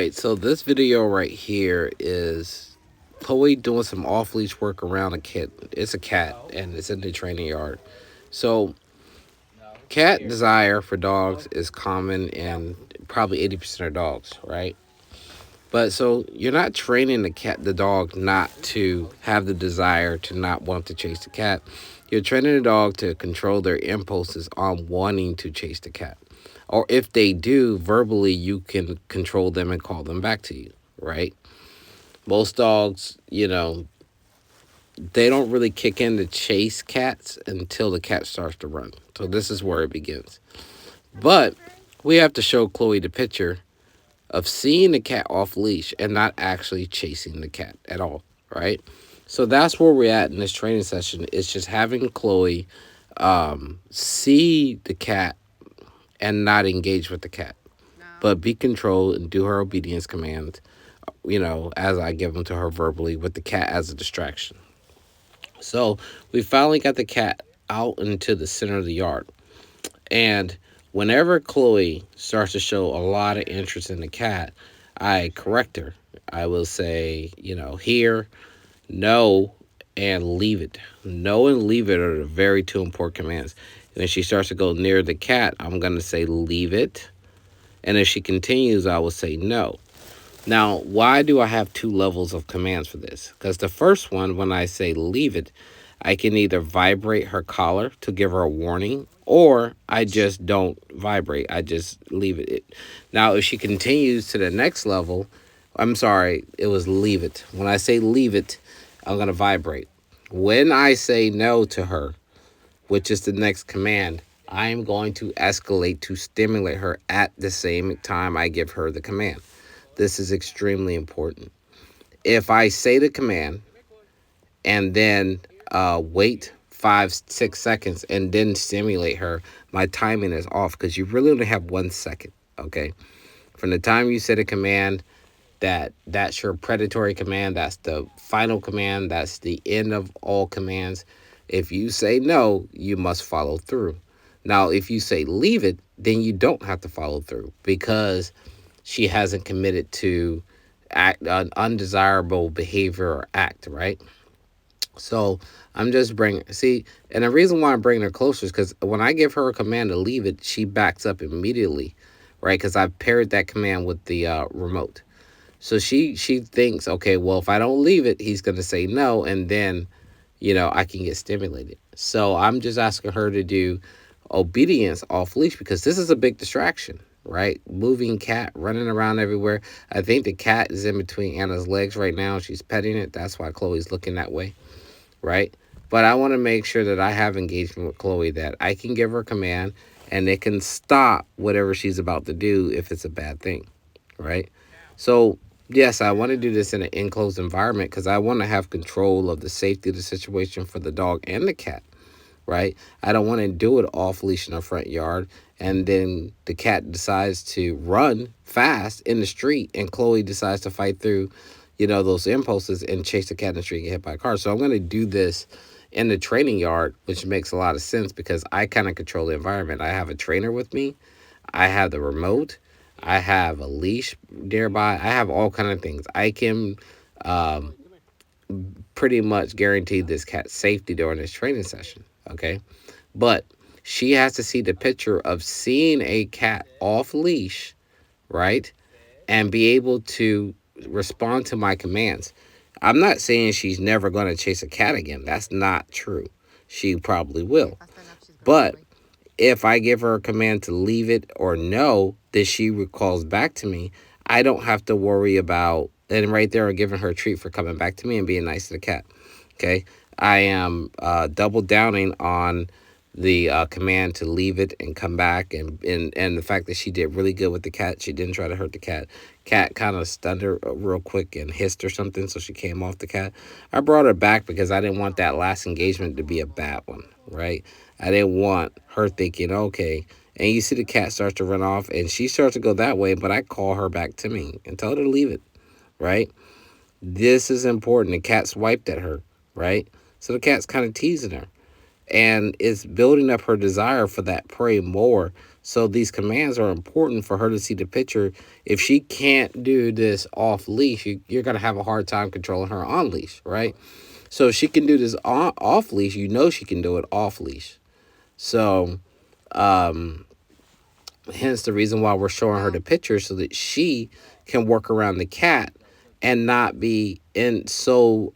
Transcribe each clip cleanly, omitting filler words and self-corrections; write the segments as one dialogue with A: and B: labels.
A: Alright, so this video right here is Chloe doing some off-leash work around a kid. It's a cat, and it's in the training yard. So, cat desire for dogs is common in probably 80% of dogs, right? But so you're not training the dog not to have the desire to not want to chase the cat. You're training the dog to control their impulses on wanting to chase the cat. Or if they do, verbally, you can control them and call them back to you, right? Most dogs, they don't really kick in to chase cats until the cat starts to run. So this is where it begins. But we have to show Chloe the picture of seeing the cat off leash and not actually chasing the cat at all, right? So that's where we're at in this training session. It's just having Chloe see the cat and not engage with the cat, but be controlled and do her obedience commands, as I give them to her verbally with the cat as a distraction. So we finally got the cat out into the center of the yard. And whenever Chloe starts to show a lot of interest in the cat, I correct her. I will say, here, no, and leave it. No and leave it are the very two important commands. And if she starts to go near the cat, I'm going to say leave it. And if she continues, I will say no. Now, why do I have two levels of commands for this? Because the first one, when I say leave it, I can either vibrate her collar to give her a warning, or I just don't vibrate. I just leave it. Now, if she continues to the next level, I'm sorry, it was leave it. When I say leave it, I'm going to vibrate. When I say no to her, which is the next command, I am going to escalate to stimulate her at the same time I give her the command. This is extremely important. If I say the command and then wait 5-6 seconds and then stimulate her, my timing is off because you really only have 1 second, okay? From the time you say the command, that's your predatory command, that's the final command, that's the end of all commands. If you say no, you must follow through. Now, if you say leave it, then you don't have to follow through because she hasn't committed to an undesirable behavior or act, right? So I'm just and the reason why I'm bringing her closer is because when I give her a command to leave it, she backs up immediately, right? Because I've paired that command with the remote. So she thinks, okay, well, if I don't leave it, he's going to say no, and then, I can get stimulated. So I'm just asking her to do obedience off leash because this is a big distraction, right? Moving cat, running around everywhere. I think the cat is in between Anna's legs right now. She's petting it. That's why Chloe's looking that way, right? But I want to make sure that I have engagement with Chloe, that I can give her a command and it can stop whatever she's about to do if it's a bad thing, right? So yes, I want to do this in an enclosed environment because I want to have control of the safety of the situation for the dog and the cat, right? I don't want to do it off leash in the front yard and then the cat decides to run fast in the street and Chloe decides to fight through, those impulses and chase the cat in the street and get hit by a car. So I'm going to do this in the training yard, which makes a lot of sense because I kind of control the environment. I have a trainer with me. I have the remote. I have a leash nearby. I have all kind of things. I can pretty much guarantee this cat's safety during this training session, okay? But she has to see the picture of seeing a cat off leash, right? And be able to respond to my commands. I'm not saying she's never going to chase a cat again. That's not true. She probably will. But if I give her a command to leave it or no, that she recalls back to me, I don't have to worry about, and right there, I'm giving her a treat for coming back to me and being nice to the cat. Okay. I am double downing on the command to leave it and come back, and the fact that she did really good with the cat. She didn't try to hurt the cat. Cat kind of stunned her real quick and hissed or something, so she came off the cat. I brought her back because I didn't want that last engagement to be a bad one, right? I didn't want her thinking, okay, and you see the cat starts to run off and she starts to go that way, but I call her back to me and tell her to leave it, right? This is important. The cat swiped at her, right? So the cat's kind of teasing her and it's building up her desire for that prey more. So these commands are important for her to see the picture. If she can't do this off leash, you're going to have a hard time controlling her on leash, right? So if she can do this off leash, you know she can do it off leash. So hence the reason why we're showing her the picture so that she can work around the cat and not be in so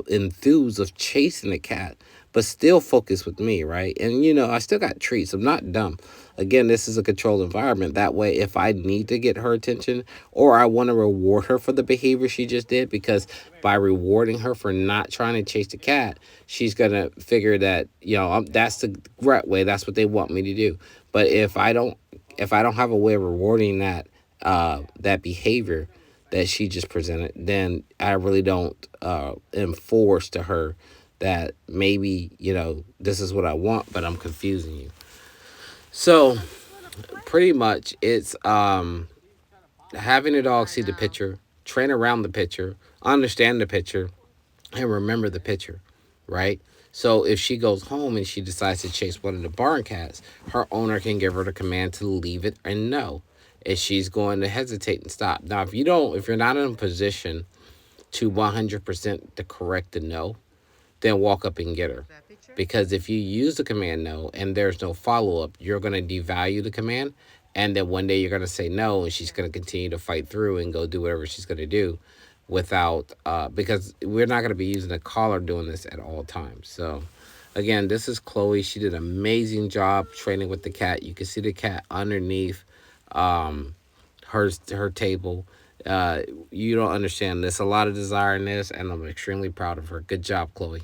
A: enthused of chasing the cat, but still focus with me, right? And I still got treats. I'm not dumb. Again, this is a controlled environment. That way, if I need to get her attention or I want to reward her for the behavior she just did, because by rewarding her for not trying to chase the cat, she's gonna figure that that's the right way. That's what they want me to do. But if I don't have a way of rewarding that behavior that she just presented, then I really don't enforce to her that maybe this is what I want, but I'm confusing you. So pretty much it's having a dog see the picture, train around the picture, understand the picture, and remember the picture, right? So if she goes home and she decides to chase one of the barn cats, her owner can give her the command to leave it and no. If she's going to hesitate and stop. Now, if you're not in a position to 100% to correct the no, then walk up and get her. Because if you use the command no and there's no follow up, you're going to devalue the command. And then one day you're going to say no and she's going to continue to fight through and go do whatever she's going to do without, because we're not going to be using a collar doing this at all times. So, again, this is Chloe. She did an amazing job training with the cat. You can see the cat underneath um, her table. You don't understand. There's a lot of desire in this, and I'm extremely proud of her. Good job, Chloe.